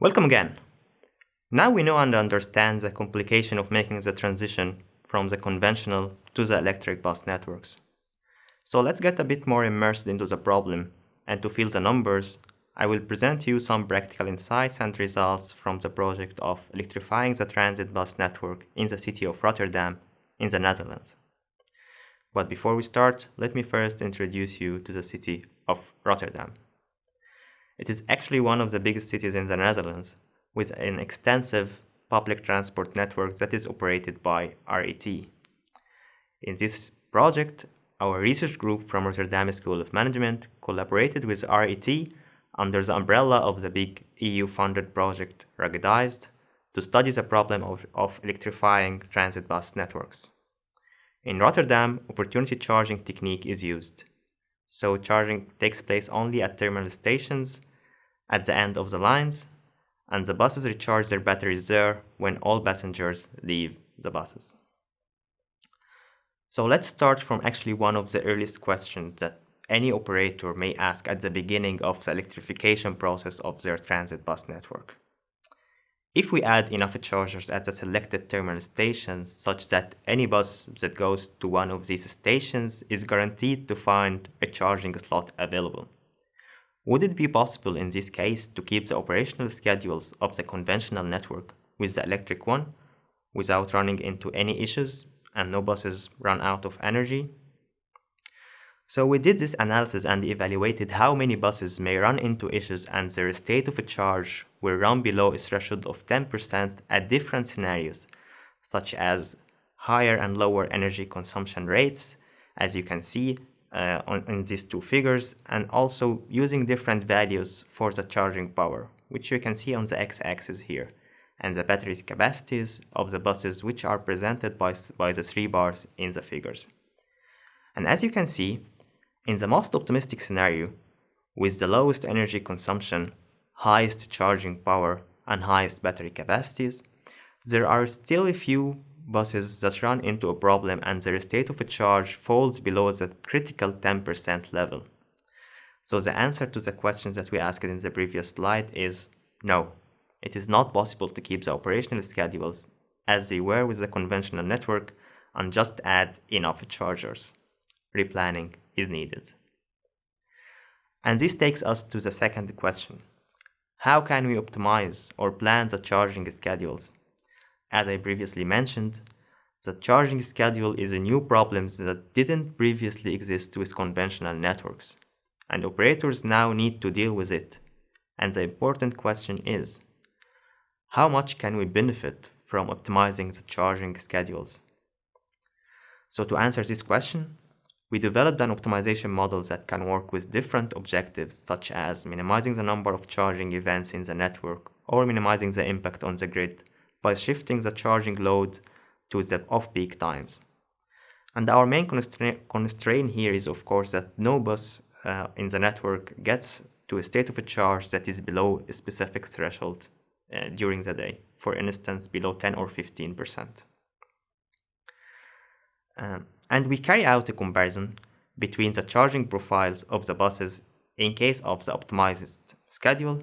Welcome again. Now we know and understand the complication of making the transition from the conventional to the electric bus networks. So let's get a bit more immersed into the problem, and to feel the numbers, I will present you some practical insights and results from the project of electrifying the transit bus network in the city of Rotterdam in the Netherlands. But before we start, let me first introduce you to the city of Rotterdam. It is actually one of the biggest cities in the Netherlands, with an extensive public transport network that is operated by RET. In this project, our research group from Rotterdam School of Management collaborated with RET under the umbrella of the big EU-funded project Ruggedized to study the problem of electrifying transit bus networks. In Rotterdam, opportunity charging technique is used. So charging takes place only at terminal stations at the end of the lines, and the buses recharge their batteries there when all passengers leave the buses. So let's start from actually one of the earliest questions that any operator may ask at the beginning of the electrification process of their transit bus network. If we add enough chargers at the selected terminal stations such that any bus that goes to one of these stations is guaranteed to find a charging slot available, would it be possible in this case to keep the operational schedules of the conventional network with the electric one without running into any issues and no buses run out of energy? So we did this analysis and evaluated how many buses may run into issues and their state of charge will run below a threshold of 10% at different scenarios, such as higher and lower energy consumption rates, as you can see in these two figures, and also using different values for the charging power, which you can see on the x-axis here, and the battery capacities of the buses, which are presented by the three bars in the figures. And as you can see, in the most optimistic scenario, with the lowest energy consumption, highest charging power, and highest battery capacities, there are still a few buses that run into a problem and their state of charge falls below the critical 10% level. So the answer to the questions that we asked in the previous slide is no. It is not possible to keep the operational schedules as they were with the conventional network and just add enough chargers. Replanning is needed. And this takes us to the second question. How can we optimize or plan the charging schedules? As I previously mentioned, the charging schedule is a new problem that didn't previously exist with conventional networks, and operators now need to deal with it. And the important question is, how much can we benefit from optimizing the charging schedules? So to answer this question, we developed an optimization model that can work with different objectives, such as minimizing the number of charging events in the network or minimizing the impact on the grid by shifting the charging load to the off-peak times. And our main constraint here is, of course, that no bus in the network gets to a state of charge that is below a specific threshold during the day, for instance, below 10 or 15%. And we carry out a comparison between the charging profiles of the buses in case of the optimized schedule,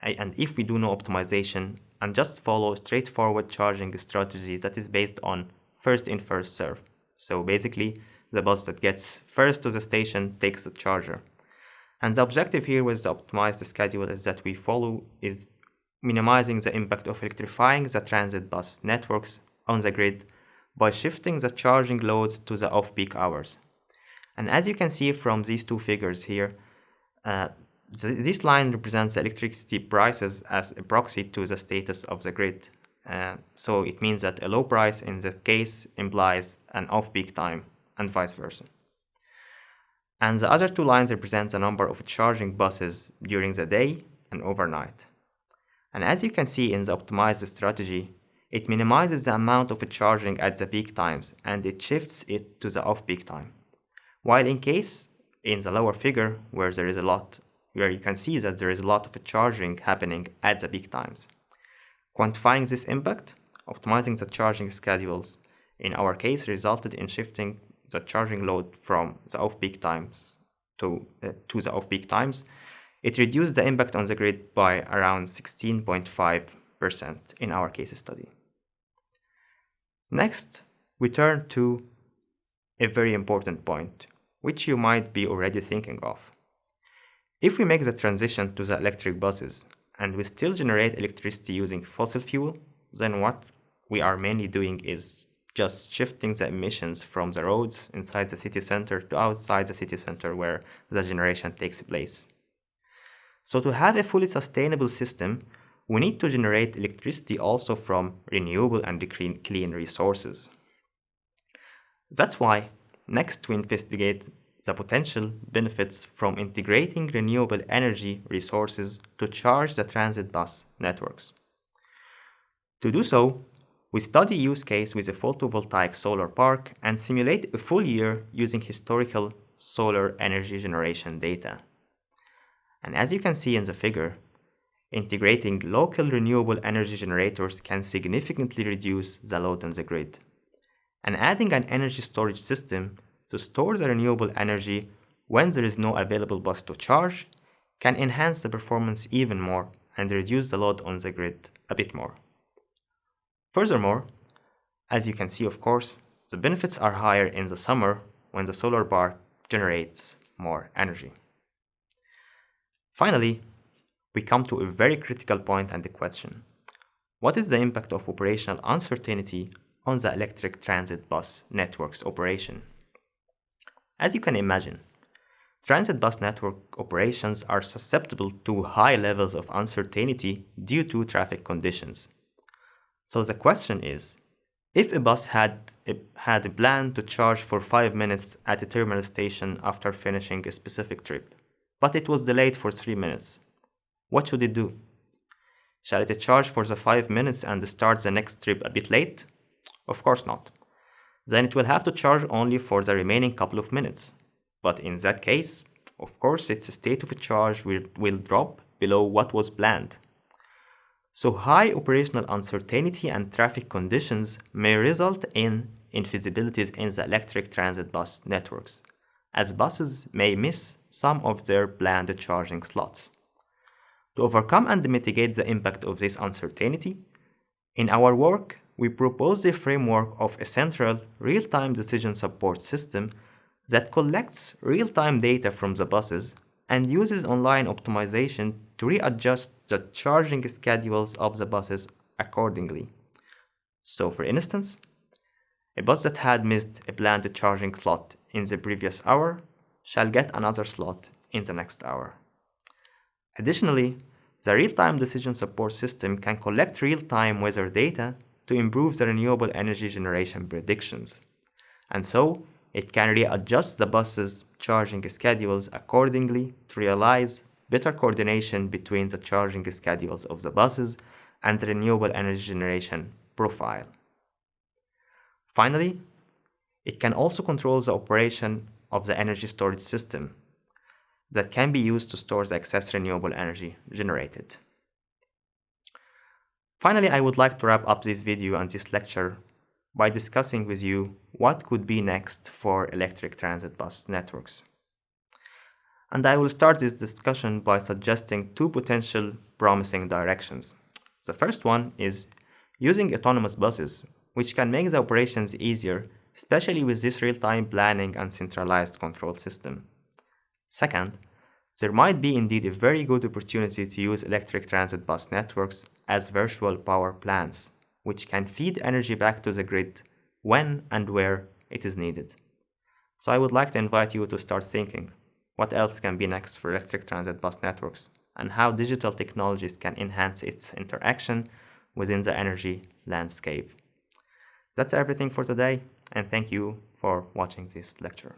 and if we do no optimization and just follow a straightforward charging strategy that is based on first in, first serve. So basically, the bus that gets first to the station takes the charger. And the objective here with the optimized schedule is that we follow is minimizing the impact of electrifying the transit bus networks on the grid by shifting the charging loads to the off-peak hours. And as you can see from these two figures here, this line represents the electricity prices as a proxy to the status of the grid. So it means that a low price in this case implies an off-peak time and vice versa. And the other two lines represent the number of charging buses during the day and overnight. And as you can see in the optimized strategy, it minimizes the amount of charging at the peak times and it shifts it to the off-peak time. While in the lower figure where you can see that there is a lot of charging happening at the peak times. Quantifying this impact, optimizing the charging schedules in our case resulted in shifting the charging load from the off-peak times to the off-peak times. It reduced the impact on the grid by around 16.5% in our case study. Next, we turn to a very important point, which you might be already thinking of. If we make the transition to the electric buses and we still generate electricity using fossil fuel, then what we are mainly doing is just shifting the emissions from the roads inside the city center to outside the city center where the generation takes place. So to have a fully sustainable system, we need to generate electricity also from renewable and clean resources. That's why next we investigate the potential benefits from integrating renewable energy resources to charge the transit bus networks. To do so, we study use case with a photovoltaic solar park and simulate a full year using historical solar energy generation data. And as you can see in the figure, integrating local renewable energy generators can significantly reduce the load on the grid. And adding an energy storage system to store the renewable energy when there is no available bus to charge can enhance the performance even more and reduce the load on the grid a bit more. Furthermore, as you can see, of course, the benefits are higher in the summer when the solar park generates more energy. Finally, we come to a very critical point and the question: what is the impact of operational uncertainty on the electric transit bus network's operation? As you can imagine, transit bus network operations are susceptible to high levels of uncertainty due to traffic conditions. So the question is, if a bus had a plan to charge for 5 minutes at a terminal station after finishing a specific trip, but it was delayed for 3 minutes, what should it do? Shall it charge for the 5 minutes and start the next trip a bit late? Of course not. Then it will have to charge only for the remaining couple of minutes. But in that case, of course, its state of charge will drop below what was planned. So high operational uncertainty and traffic conditions may result in infeasibilities in the electric transit bus networks, as buses may miss some of their planned charging slots. To overcome and mitigate the impact of this uncertainty, in our work, we propose the framework of a central real-time decision support system that collects real-time data from the buses and uses online optimization to readjust the charging schedules of the buses accordingly. So for instance, a bus that had missed a planned charging slot in the previous hour shall get another slot in the next hour. Additionally, the real-time decision support system can collect real-time weather data to improve the renewable energy generation predictions. And so, it can readjust the bus's charging schedules accordingly to realize better coordination between the charging schedules of the buses and the renewable energy generation profile. Finally, it can also control the operation of the energy storage system that can be used to store the excess renewable energy generated. Finally, I would like to wrap up this video and this lecture by discussing with you what could be next for electric transit bus networks. And I will start this discussion by suggesting two potential promising directions. The first one is using autonomous buses, which can make the operations easier, especially with this real-time planning and centralized control system. Second, there might be indeed a very good opportunity to use electric transit bus networks as virtual power plants, which can feed energy back to the grid when and where it is needed. So I would like to invite you to start thinking what else can be next for electric transit bus networks and how digital technologies can enhance its interaction within the energy landscape. That's everything for today, and thank you for watching this lecture.